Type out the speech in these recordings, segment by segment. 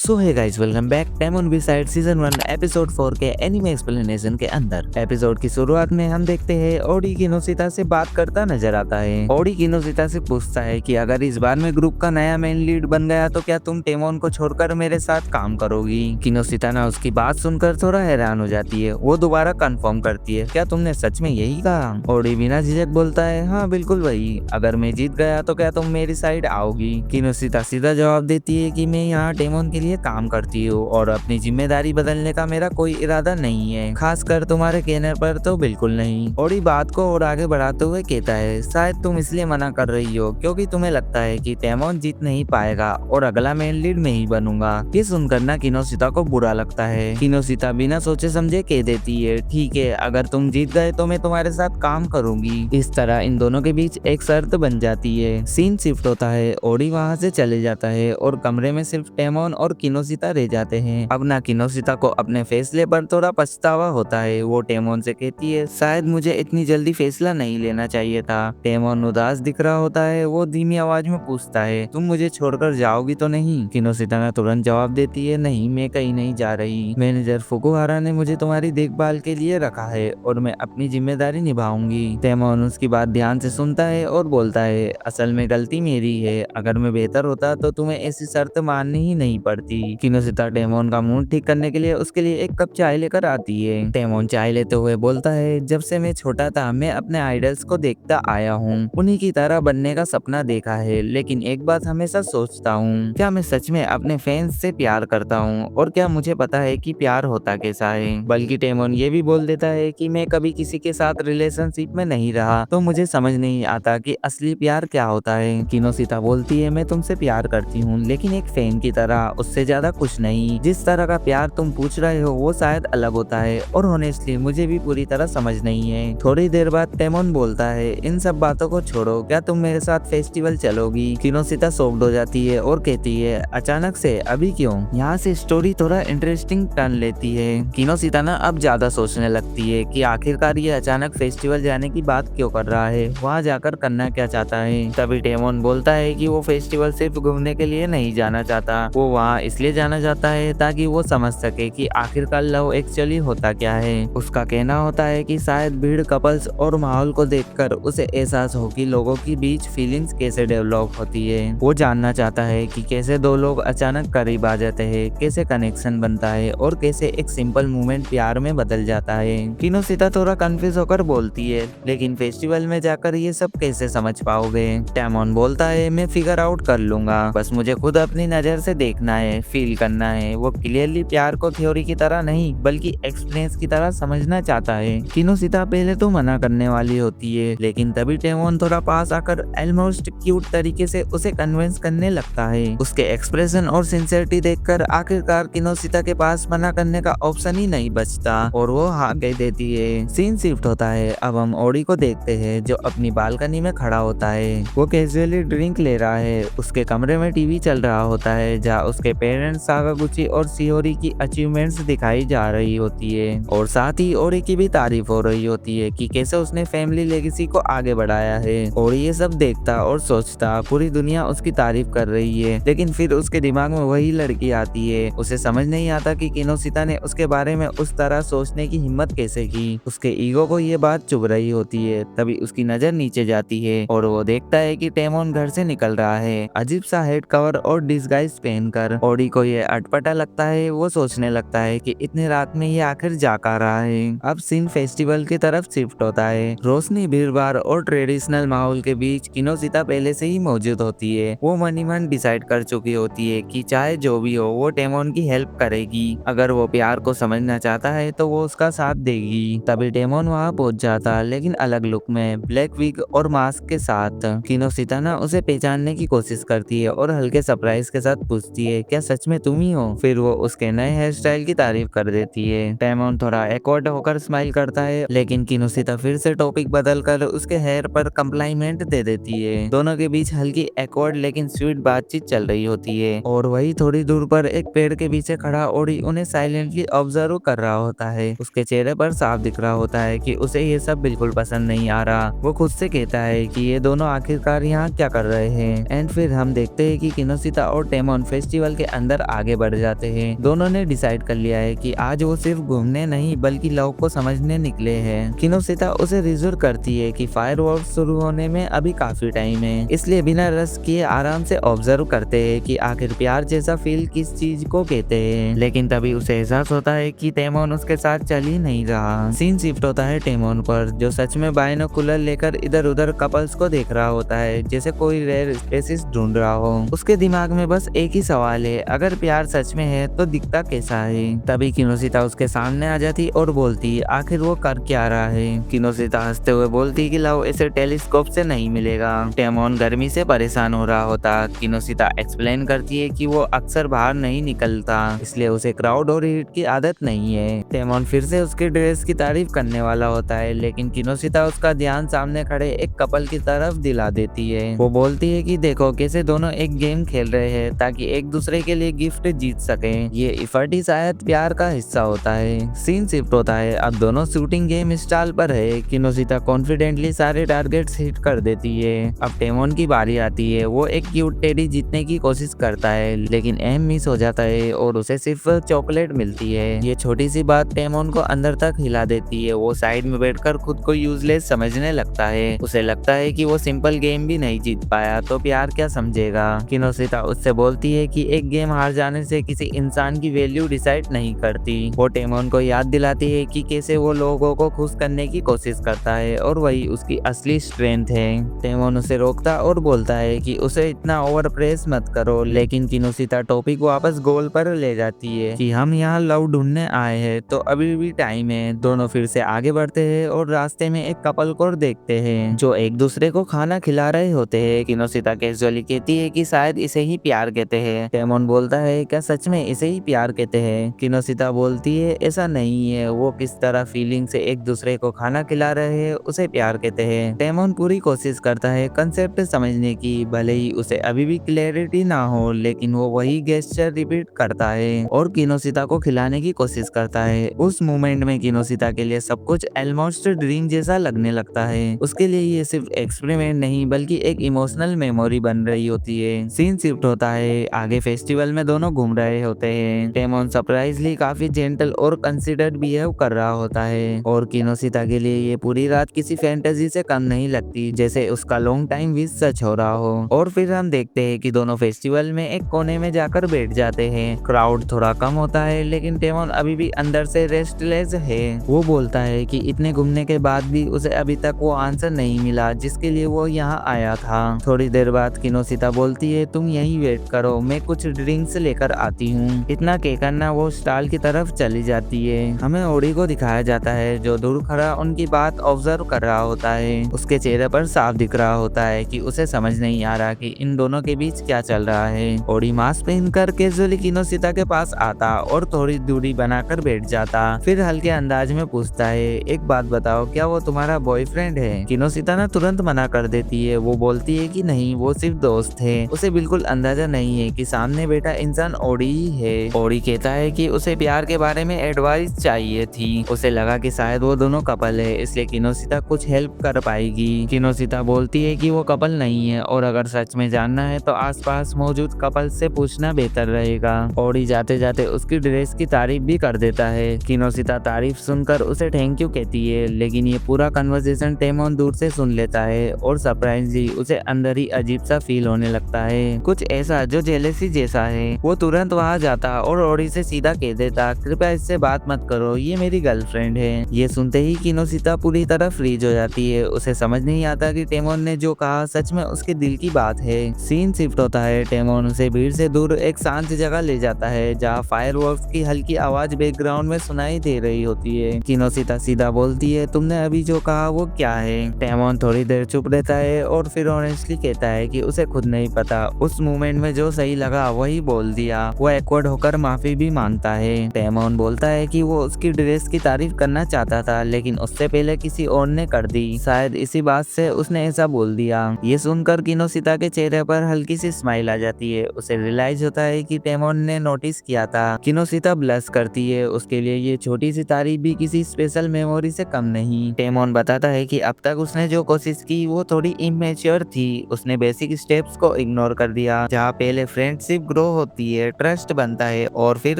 सो hi guys, welcome back demon beside season 1 episode 4 के anime explanation के अंदर। Episode की शुरुआत में हम देखते हैं ओडी किनोशिता से बात करता नजर आता है। ओडी किनोशिता से पूछता है कि अगर इस बार मैं ग्रुप का नया मेन लीड बन गया तो क्या तुम टेमोन को छोड़कर मेरे साथ काम करोगी। किनोशिता ना उसकी बात सुनकर थोड़ा हैरान हो जाती है। वो दोबारा कंफर्म करती है, क्या तुमने सच में यही कहा। ओडी बिना झिझक बोलता है, हाँ बिल्कुल वही। अगर मैं जीत गया तो क्या तुम मेरी साइड आओगी। किनोशिता सीधा जवाब देती है कि मैं यहाँ टेमोन के लिए काम करती हूँ और अपनी जिम्मेदारी बदलने का मेरा कोई इरादा नहीं है, खासकर तुम्हारे कहने पर तो बिल्कुल नहीं। ओडी बात को और आगे बढ़ाते हुए कहता है, शायद तुम इसलिए मना कर रही हो क्योंकि तुम्हें लगता है कि टेमोन जीत नहीं पाएगा और अगला मेन लीड में ही बनूंगा। ये सुनकर ना किनोशिता को बुरा लगता है। किनोशिता बिना सोचे समझे कह देती है, ठीक है, अगर तुम जीत गए तो मैं तुम्हारे साथ काम करूंगी। इस तरह इन दोनों के बीच एक शर्त बन जाती है। सीन शिफ्ट होता है, ओडी वहाँ से चले जाता है और कमरे में सिर्फ टेमोन और किनोशिता रह जाते हैं। अब ना किनोशिता को अपने फैसले पर थोड़ा पछतावा होता है। वो टेमोन से कहती है, शायद मुझे इतनी जल्दी फैसला नहीं लेना चाहिए था। टेमोन उदास दिख रहा होता है। वो धीमी आवाज में पूछता है, तुम मुझे छोड़कर जाओगी तो नहीं। किनोशिता ने तुरंत जवाब देती है, नहीं, मैं कहीं नहीं जा रही। मैनेजर फुकुहारा ने मुझे तुम्हारी देखभाल के लिए रखा है और मैं अपनी जिम्मेदारी निभाऊंगी। टेमोन उसकी बात ध्यान से सुनता है और बोलता है, असल में गलती मेरी है। अगर मैं बेहतर होता तो तुम्हें ऐसी शर्त माननी ही नहीं पड़ती। किनोशिता टेमोन का मूड ठीक करने के लिए उसके लिए एक कप चाय लेकर आती है। टेमोन चाय लेते हुए बोलता है, जब से मैं छोटा था मैं अपने आइडल्स को देखता आया हूँ, उन्हीं की तरह बनने का सपना देखा है, लेकिन एक बात हमेशा सोचता हूँ, क्या मैं सच में अपने फैंस से प्यार करता हूँ और क्या मुझे पता है कि प्यार होता कैसा है। बल्कि टेमोन ये भी बोल देता है कि मैं कभी किसी के साथ रिलेशनशिप में नहीं रहा तो मुझे समझ नहीं आता कि असली प्यार क्या होता है। किनोशिता बोलती है, मैं तुमसे प्यार करती हूँ लेकिन एक फैन की तरह, उससे ज्यादा कुछ नहीं। जिस तरह का प्यार तुम पूछ रहे हो वो शायद अलग होता है और ऑनेस्टली मुझे भी पूरी तरह समझ नहीं है। थोड़ी देर बाद टेमोन बोलता है, इन सब बातों को छोड़ो, क्या तुम मेरे साथ फेस्टिवल चलोगी। किनोशिता शॉक्ड हो जाती है और कहती है, अचानक से, अभी क्यों। यहाँ से स्टोरी थोड़ा इंटरेस्टिंग टर्न लेती है। किनोशिता ना अब ज्यादा सोचने लगती है कि आखिरकार ये अचानक फेस्टिवल जाने की बात क्यों कर रहा है, वहाँ जाकर करना क्या चाहता है। तभी टेमोन बोलता है कि वो फेस्टिवल सिर्फ घूमने के लिए नहीं जाना चाहता, वो वहाँ इसलिए जाना चाहता है ताकि वो समझ सके कि आखिरकार लव एक्चुअली होता क्या है। उसका कहना होता है कि शायद भीड़, कपल्स और माहौल को देखकर उसे एहसास हो कि लोगों के बीच फीलिंग्स कैसे डेवलप होती है। वो जानना चाहता है कि कैसे दो लोग अचानक करीब आ जाते हैं, कैसे कनेक्शन बनता है और कैसे एक सिंपल मूवमेंट प्यार में बदल जाता है। किनोशिता थोड़ा कंफ्यूज होकर बोलती है, लेकिन फेस्टिवल में जाकर ये सब कैसे समझ पाओगे। टेमोन बोलता है, मैं फिगर आउट कर लूंगा, बस मुझे खुद अपनी नजर से देखना है, फील करना है। वो क्लियरली प्यार को थ्योरी की तरह नहीं बल्कि एक्सपीरियंस की तरह समझना चाहता है। किनोशिता पहले तो मना करने वाली होती है, लेकिन तभी टेमोन थोड़ा पास आकर ऑलमोस्ट क्यूट तरीके से उसे कन्विंस करने लगता है। उसके एक्सप्रेशन और सिंसियरिटी देखकर आखिरकार किनोशिता के पास मना करने का ऑप्शन ही नहीं बचता और वो हाँ कह देती है। सीन शिफ्ट होता है। अब हम ओडी को देखते हैं जो अपनी बालकनी में खड़ा होता है। वो कैजुअली ड्रिंक ले रहा है। उसके कमरे में टीवी चल रहा होता है जहाँ उसके पेरेंट्स साकागुची और शियोरी की अचीवमेंट्स दिखाई जा रही होती है और साथ ही ओरी की भी तारीफ हो रही होती है कि कैसे उसने फैमिली लेगेसी को आगे बढ़ाया है। और ये सब देखता और सोचता पूरी दुनिया उसकी तारीफ कर रही है, लेकिन फिर उसके दिमाग में वही लड़की आती है। उसे समझ नहीं आता कि किनोशिता ने उसके बारे में उस तरह सोचने की हिम्मत कैसे की। उसके ईगो को ये बात चुभ रही होती है। तभी उसकी नजर नीचे जाती है और वो देखता है कि टेमोन घर से निकल रहा है, अजीब सा हेड कवर और डिस्गाइज पहनकर। ओडी को ये अटपटा लगता है। वो सोचने लगता है कि इतनी रात में ये आखिर जा कर रहा है। अब सीन फेस्टिवल की तरफ शिफ्ट होता है। रोशनी, भीड़-भाड़ और ट्रेडिशनल माहौल के बीच किनोशिता पहले से ही मौजूद होती है। वो मन ही मन डिसाइड कर चुकी होती है कि चाहे जो भी हो वो टेमोन की हेल्प करेगी। अगर वो प्यार को समझना चाहता है तो वो उसका साथ देगी। तभी टेमोन वहाँ पहुंच जाता, लेकिन अलग लुक में, ब्लैक विग और मास्क के साथ। किनोशिता ना उसे पहचानने की कोशिश करती है और हल्के सरप्राइज के साथ पूछती है, क्या सच में तुम ही हो। फिर वो उसके नए हेयर स्टाइल की तारीफ कर देती है। टेमोन थोड़ा एक्वर्ड होकर स्माइल करता है, लेकिन किनोशिता फिर से टॉपिक बदलकर उसके हेयर पर कम्प्लीमेंट दे देती है। दोनों के बीच हल्की एक्वर्ड लेकिन स्वीट बातचीत चल रही होती है और वही थोड़ी दूर पर एक पेड़ के पीछे खड़ा ओडी उन्हें साइलेंटली ऑब्जर्व कर रहा होता है। उसके चेहरे पर साफ दिख रहा होता है कि उसे ये सब बिल्कुल पसंद नहीं आ रहा। वो खुद से कहता है कि ये दोनों आखिरकार यहाँ क्या कर रहे हैं। एंड फिर हम देखते हैं कि किनोशिता और टेमोन फेस्टिवल के अंदर आगे बढ़ जाते हैं। दोनों ने डिसाइड कर लिया है कि आज वो सिर्फ घूमने नहीं बल्कि लव को समझने निकले हैं। किनोसिता उसे रिजोर करती है कि फायरवर्क शुरू होने में अभी काफी टाइम है, इसलिए बिना रस किए आराम से ऑब्जर्व करते हैं कि आखिर प्यार जैसा फील किस चीज को कहते हैं। लेकिन तभी उसे एहसास होता है कि टेमोन उसके साथ चल ही नहीं रहा। सीन शिफ्ट होता है टेमोन पर, जो सच में बाइनोकुलर लेकर इधर उधर कपल्स को देख रहा होता है जैसे कोई रेयर स्पेसिस ढूंढ रहा हो। उसके दिमाग में बस एक ही सवाल है, अगर प्यार सच में है तो दिखता कैसा है। तभी किनोसिता उसके सामने आ जाती और बोलती आखिर वो कर क्या रहा है। किनोसिता हंसते हुए बोलती कि लव इसे टेलीस्कोप से नहीं मिलेगा। टेमोन गर्मी से परेशान हो रहा होता। किनोसिता एक्सप्लेन करती है कि वो अक्सर बाहर नहीं निकलता, इसलिए उसे क्राउड और हीट की आदत नहीं है। टेमोन फिर से उसकी ड्रेस की तारीफ करने वाला होता है, लेकिन किनोसिता उसका ध्यान सामने खड़े एक कपल की तरफ दिला देती है। वो बोलती है कि देखो कैसे दोनों एक गेम खेल रहे हैं ताकि एक दूसरे के लिए गिफ्ट जीत सके। ये इफर्ट ही शायद प्यार का हिस्सा होता है। सीन शिफ्ट होता है, अब दोनों शूटिंग गेम स्टाइल पर है। किनोसिता कॉन्फिडेंटली सारे टारगेट्स हिट कर देती है। अब टेमोन की बारी आती है। वो एक क्यूट टेडी जीतने की कोशिश करता है, लेकिन एम मिस हो जाता है और उसे सिर्फ चॉकलेट मिलती है। ये छोटी सी बात टेमोन को अंदर तक हिला देती है। वो साइड में बैठकर खुद को यूजलेस समझने लगता है। उसे लगता है कि वो सिंपल गेम भी नहीं जीत पाया तो प्यार क्या समझेगा। किनोसिता उससे बोलती है कि एक गेम हार जाने से किसी इंसान की वैल्यू डिसाइड नहीं करती। वो टेमोन को याद दिलाती है कि कैसे वो लोगों को खुश करने की कोशिश करता है और वही उसकी असली स्ट्रेंथ है। टेमोन उसे रोकता और बोलता है कि उसे इतना ओवर प्रेस मत करो, लेकिन किनोसिता टॉपिक वापस गोल पर ले जाती है कि हम यहाँ लव ढूंढने आए हैं तो अभी भी टाइम है। दोनों फिर से आगे बढ़ते हैं और रास्ते में एक कपल को देखते हैं जो एक दूसरे को खाना खिला रहे होते हैं। किनोसिता कैजुअली कहती है कि शायद इसे ही प्यार कहते हैं। टेमोन बोलता है क्या सच में इसे ही प्यार कहते हैं। किनोसिता बोलती है ऐसा नहीं है, वो किस तरह फीलिंग से एक दूसरे को खाना खिला रहे हैं उसे प्यार कहते हैं। टेमोन पूरी कोशिश करता है कंसेप्ट समझने की, भले ही उसे अभी भी क्लैरिटी ना हो, लेकिन वो वही गेस्चर रिपीट करता है और किनोसिता को खिलाने की कोशिश करता है। उस मोमेंट में किनोसिता के लिए सब कुछ ऑलमोस्ट ड्रीम जैसा लगने लगता है। उसके लिए ये सिर्फ एक्सपेरिमेंट नहीं बल्कि एक इमोशनल मेमोरी बन रही होती है। सीन शिफ्ट होता है, आगे फेस्टिवल में दोनों घूम रहे होते हैं। टेमोन सरप्राइजली काफी जेंटल और कंसिडर्ड बिहेव कर रहा होता है और किनोसिता के लिए ये पूरी रात किसी फैंटेसी से कम नहीं लगती, जैसे उसका लॉन्ग टाइम विश सच हो रहा हो। और फिर हम देखते हैं कि दोनों फेस्टिवल में एक कोने में जाकर बैठ जाते हैं। क्राउड थोड़ा कम होता है, लेकिन टेमोन अभी भी अंदर से रेस्टलेस है। वो बोलता है कि इतने घूमने के बाद भी उसे अभी तक वो आंसर नहीं मिला जिसके लिए वो यहाँ आया था। थोड़ी देर बाद किनोसिता बोलती है तुम यहीं वेट करो, मैं कुछ ड्रिंक्स लेकर आती हूँ। इतना कहकर वो स्टॉल की तरफ चली जाती है। हमें ओडी को दिखाया जाता है जो दूर खड़ा उनकी बात ऑब्जर्व कर रहा होता है। उसके चेहरे पर साफ दिख रहा होता है कि उसे समझ नहीं आ रहा कि इन दोनों के बीच क्या चल रहा है। ओडी मास्क पहनकर कैजुअली किनोसिता के पास आता और थोड़ी दूरी बनाकर बैठ जाता। फिर हल्के अंदाज में पूछता है एक बात बताओ, क्या वो तुम्हारा बॉयफ्रेंड है। किनोसिता ना तुरंत मना कर देती है। वो बोलती है कि नहीं, वो सिर्फ दोस्त है। उसे बिल्कुल अंदाजा नहीं है कि सामने बैठा इंसान ओडी ही है। ओडी कहता है कि उसे प्यार के बारे में एडवाइस चाहिए थी। उसे लगा कि शायद वो दोनों कपल है, इसलिए किनोसिता कुछ हेल्प कर पाएगी। किनोसिता बोलती है कि वो कपल नहीं है और अगर सच में जानना है तो आसपास मौजूद कपल से पूछना बेहतर रहेगा। ओडी जाते जाते उसकी ड्रेस की तारीफ भी कर देता है। किनोसिता तारीफ सुनकर उसे थैंक यू कहती है, लेकिन ये पूरा कन्वर्सेशन टेमोन दूर से सुन लेता है और सरप्राइजली उसे अंदर ही अजीब सा फील होने लगता है, कुछ ऐसा जो जेलेसी जैसा है। वो तुरंत वहां जाता और ओडी से सीधा कह देता कृपया इससे बात मत करो, ये मेरी गर्लफ्रेंड है। ये सुनते ही किनोसिता पूरी तरह फ्रीज हो जाती है। उसे समझ नहीं आता कि टेमोन ने जो कहा सच में उसके दिल की बात है। सीन शिफ्ट होता है, टेमोन उसे भीड़ से दूर एक शांत जगह ले जाता है जहाँ फायरवर्क्स की हल्की आवाज बैकग्राउंड में सुनाई दे रही होती है। किनोसिता सीधा बोलती है तुमने अभी जो कहा वो क्या है। टेमोन थोड़ी देर चुप रहता है और फिर ऑनेस्टली कहता है कि उसे खुद नहीं पता, उस मोमेंट में जो सही लगा वही बोल दिया। वो एक्वर्ड होकर माफी भी मांगता है। टेमोन बोलता है कि वो उसकी ड्रेस की तारीफ करना चाहता था, लेकिन उससे पहले किसी और ने कर दी, शायद इसी बात से उसने ऐसा बोल दिया। ये सुनकर किनोसिता के चेहरे पर हल्की सी स्माइल आ जाती है। उसे रियलाइज होता है कि टेमोन ने नोटिस किया था। किनोसिता ब्लश करती है, उसके लिए ये छोटी सी तारीफ भी किसी स्पेशल मेमोरी से कम नहीं। टेमोन बताता है कि अब तक उसने जो कोशिश की वो थोड़ी इमेच्योर थी। उसने बेसिक स्टेप्स को इग्नोर कर दिया। जहाँ पहले फ्रेंडशिप ग्रो ग्रो होती है, ट्रस्ट बनता है और फिर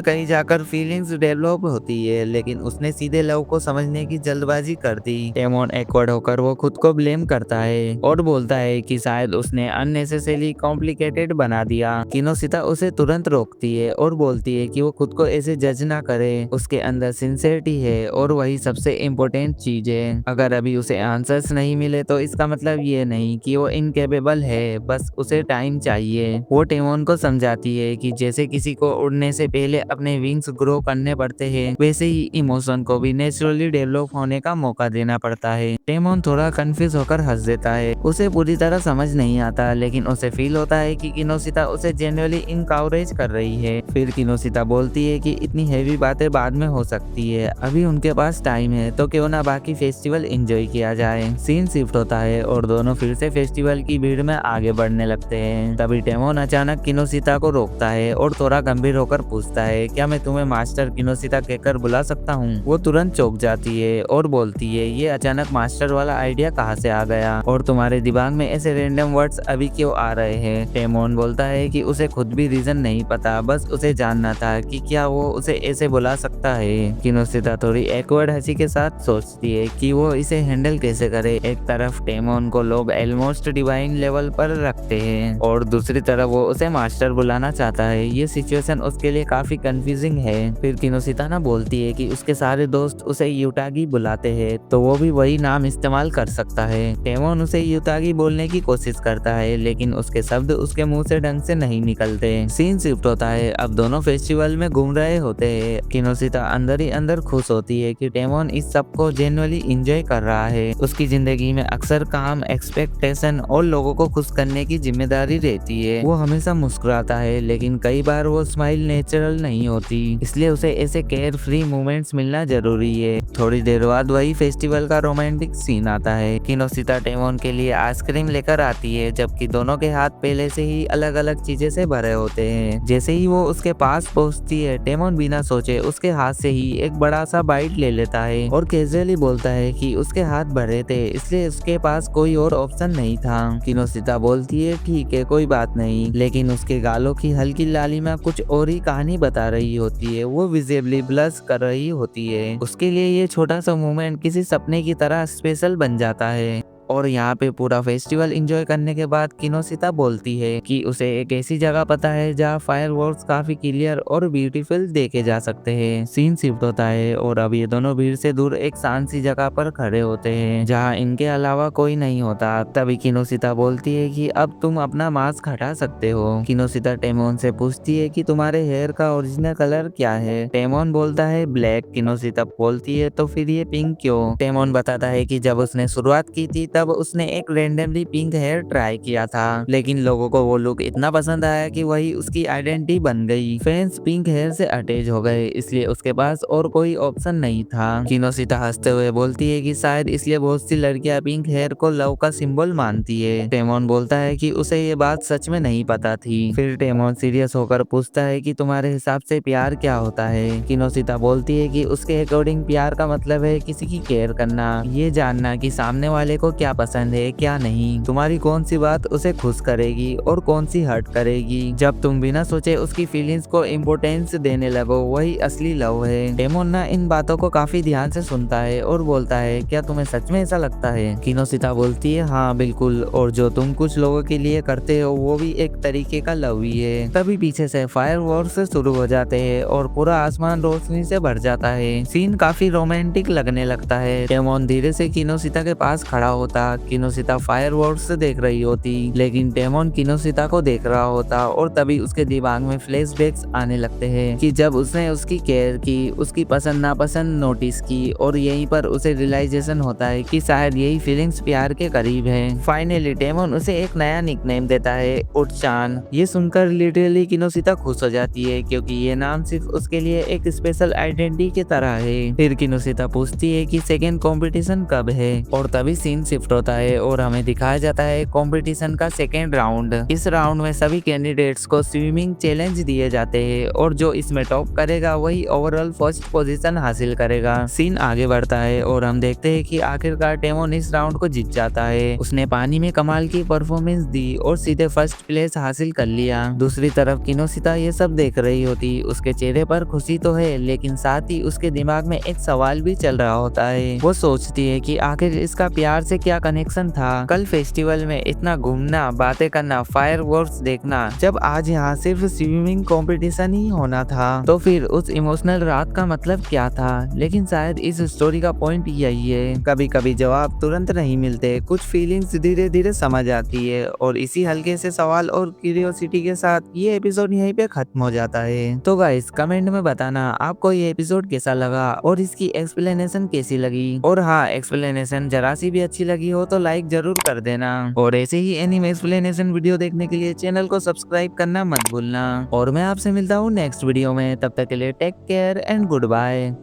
कहीं जाकर फीलिंग्स डेवलप होती है, लेकिन उसने सीधे लव को समझने की जल्दबाजी कर दी। टेमोन एक्वर्ड होकर वो खुद को ब्लेम करता है और बोलता है कि शायद उसने अननेसेसरी कॉम्प्लिकेटेड बना दिया। किनोशिता उसे तुरंत रोकती है और बोलती है कि वो खुद को ऐसे जज ना करे, उसके अंदर सिंसियरिटी है और वही सबसे इम्पोर्टेंट चीज है। अगर अभी उसे आंसर्स नहीं मिले तो इसका मतलब ये नहीं कि वो इनकेपेबल है, बस उसे टाइम चाहिए। वो टेमोन को समझाती है कि जैसे किसी को उड़ने से पहले अपने विंग्स ग्रो करने पड़ते हैं, वैसे ही इमोशन को भी नेचुरली डेवलप होने का मौका देना पड़ता है। टेमोन थोड़ा कंफ्यूज होकर हंस देता है, उसे पूरी तरह समझ नहीं आता, लेकिन उसे फील होता है कि किनोशिता उसे जेन्युइनली इनकरेज कर रही है। फिर किनोशिता बोलती है कि इतनी हेवी बातें बाद में हो सकती है, अभी उनके पास टाइम है, तो क्यों ना बाकी फेस्टिवल एंजॉय किया जाए। सीन शिफ्ट होता है और दोनों फिर से फेस्टिवल की भीड़ में आगे बढ़ने लगते हैं। तभी टेमोन अचानक किनोशिता को रोकता है और थोड़ा गंभीर होकर पूछता है, क्या मैं तुम्हें मास्टर किनोशिता कहकर बुला सकता हूँ? वो तुरंत चौंक जाती है और बोलती है, ये अचानक मास्टर वाला आइडिया कहाँ से आ गया और तुम्हारे दिमाग में ऐसे रैंडम वर्ड्स अभी क्यों आ रहे हैं? टेमोन बोलता है कि उसे खुद भी रीजन नहीं पता, बस उसे जानना था कि क्या वो उसे ऐसे बुला सकता है। किनोशिता थोड़ी एक्वर्ड हंसी के साथ सोचती है कि वो इसे हैंडल कैसे करे। एक तरफ टेमोन को लोग ऑलमोस्ट डिवाइन लेवल पर रखते हैं और दूसरी तरफ वो उसे मास्टर बुलाना चाहता है। ये सिचुएशन उसके लिए काफी कंफ्यूजिंग है। फिर किनोशिता ना बोलती है कि उसके सारे दोस्त उसे यूटागी बुलाते हैं, तो वो भी वही नाम इस्तेमाल कर सकता है। टेमोन उसे यूटागी बोलने की कोशिश करता है, लेकिन उसके शब्द उसके मुंह से ढंग से नहीं निकलते। सीन शिफ्ट होता है, अब दोनों फेस्टिवल में घूम रहे होते हैं। किनोशिता अंदर ही अंदर खुश होती है कि टेमोन इस सब को जेन्युइनली एंजॉय कर रहा है। उसकी जिंदगी में अक्सर काम, एक्सपेक्टेशन और लोगों को खुश करने की जिम्मेदारी रहती है। वो हमेशा मुस्कुराता है, लेकिन कई बार वो स्माइल नेचुरल नहीं होती, इसलिए उसे ऐसे केयर फ्री मोमेंट्स मिलना जरूरी है। थोड़ी देर बाद वही फेस्टिवल का रोमांटिक सीन आता है। किनोशिता टेमोन के लिए आइसक्रीम लेकर आती है, जबकि दोनों के हाथ पहले से ही अलग अलग चीजें से भरे होते हैं। जैसे ही वो उसके पास पहुंचती है, टेमोन बिना सोचे उसके हाथ से ही एक बड़ा सा बाइट ले लेता है और कैजुअली बोलता है कि उसके हाथ भरे थे, इसलिए उसके पास कोई और ऑप्शन नहीं था। किनोशिता बोलती है, ठीक है कोई बात नहीं, लेकिन उसके गालों की हल्की लालिमा कुछ और ही कहानी बता रही होती है। वो विजिबली ब्लश कर रही होती है। उसके लिए ये छोटा सा मोमेंट किसी सपने की तरह स्पेशल बन जाता है। और यहाँ पे पूरा फेस्टिवल एंजॉय करने के बाद किनोशिता बोलती है कि उसे एक ऐसी जगह पता है जहाँ फायरवर्क्स काफी क्लियर और ब्यूटीफुल देखे जा सकते हैं। सीन शिफ्ट होता है और अब ये दोनों भीड़ से दूर एक शांत सी जगह पर खड़े होते हैं जहाँ इनके अलावा कोई नहीं होता। तभी किनोशिता बोलती है कि अब तुम अपना मास्क हटा सकते हो। किनोशिता टेमोन से पूछती है कि तुम्हारे हेयर का ओरिजिनल कलर क्या है? टेमोन बोलता है ब्लैक। किनोशिता बोलती है तो फिर ये पिंक क्यों? टेमोन बताता है कि जब उसने शुरुआत की थी तब उसने एक रैंडमली पिंक हेयर ट्राई किया था, लेकिन लोगों को वो लुक इतना पसंद आया कि वही उसकी आइडेंटिटी बन गई। फैंस पिंक हेयर से अटैच हो गए, इसलिए उसके पास और कोई ऑप्शन नहीं था। किनोशिता हंसते हुए बोलती है कि शायद इसलिए बहुत सी लड़कियां पिंक हेयर को लव का सिंबल मानती है। टेमोन बोलता है कि उसे ये बात सच में नहीं पता थी। फिर टेमोन सीरियस होकर पूछता है कि तुम्हारे हिसाब से प्यार क्या होता है? किनोशिता बोलती है कि उसके अकॉर्डिंग प्यार का मतलब है किसी की केयर करना, ये जानना कि सामने वाले को क्या पसंद है क्या नहीं, तुम्हारी कौन सी बात उसे खुश करेगी और कौन सी हर्ट करेगी। जब तुम बिना सोचे उसकी फीलिंग्स को इम्पोर्टेंस देने लगो, वही असली लव है। टेमोन ना इन बातों को काफी ध्यान से सुनता है और बोलता है, क्या तुम्हें सच में ऐसा लगता है? किनोशिता बोलती है, हाँ बिल्कुल, और जो तुम कुछ लोगों के लिए करते हो वो भी एक तरीके का लव ही है। तभी पीछे से फायरवर्क्स शुरू हो जाते हैं और पूरा आसमान रोशनी से भर जाता है। सीन काफी रोमांटिक लगने लगता है। टेमोन धीरे से किनोशिता के पास खड़ा होता। किनोशिता फायरवर्क्स देख रही होती, लेकिन टेमोन किनोशिता को देख रहा होता और तभी उसके दिमाग में फ्लैशबैक्स आने लगते हैं कि जब उसने उसकी केयर की, उसकी पसंद नापसंद नोटिस की, और यहीं पर उसे रियलाइजेशन होता है कि शायद यही फीलिंग्स प्यार के करीब है। फाइनली टेमोन उसे एक नया निकनेम देता है, उटचान। ये सुनकर लिटरली किनोशिता खुश हो जाती है, क्योंकि ये नाम सिर्फ उसके लिए एक स्पेशल आइडेंटिटी की तरह है। फिर किनोशिता पूछती है कि सेकेंड कंपटीशन कब है, और तभी सीन शिफ्ट शिफ्ट होता है और हमें दिखाया जाता है कंपटीशन का सेकेंड राउंड। इस राउंड में सभी कैंडिडेट्स को स्विमिंग चैलेंज दिए जाते हैं और जो इसमें टॉप करेगा वही ओवरऑल फर्स्ट पोजीशन हासिल करेगा। सीन आगे बढ़ता है और हम देखते हैं कि आखिरकार टेमोन इस राउंड को जीत जाता है। उसने पानी में कमाल की परफॉर्मेंस दी और सीधे फर्स्ट प्लेस हासिल कर लिया। दूसरी तरफ किनोसिता ये सब देख रही होती। उसके चेहरे पर खुशी तो है लेकिन साथ ही उसके दिमाग में एक सवाल भी चल रहा होता है। वो सोचती है कि आखिर इसका प्यार से क्या कनेक्शन था। कल फेस्टिवल में इतना घूमना, बातें करना, फायरवर्क्स देखना, जब आज यहाँ सिर्फ स्विमिंग कंपटीशन ही होना था तो फिर उस इमोशनल रात का मतलब क्या था। लेकिन शायद इस स्टोरी का पॉइंट यही है, कभी कभी जवाब तुरंत नहीं मिलते, कुछ फीलिंग्स धीरे धीरे समझ आती है। और इसी हल्के से सवाल और क्यूरियोसिटी के साथ ये एपिसोड यहीं पे खत्म हो जाता है। तो गाइस कमेंट में बताना आपको ये एपिसोड कैसा लगा और इसकी एक्सप्लेनेशन कैसी लगी। और हाँ, एक्सप्लेनेशन जरा सी भी अच्छी लगी हो तो लाइक जरूर कर देना। और ऐसे ही एनीमे एक्सप्लेनेशन वीडियो देखने के लिए चैनल को सब्सक्राइब करना मत भूलना। और मैं आपसे मिलता हूँ नेक्स्ट वीडियो में, तब तक के लिए take care and good bye.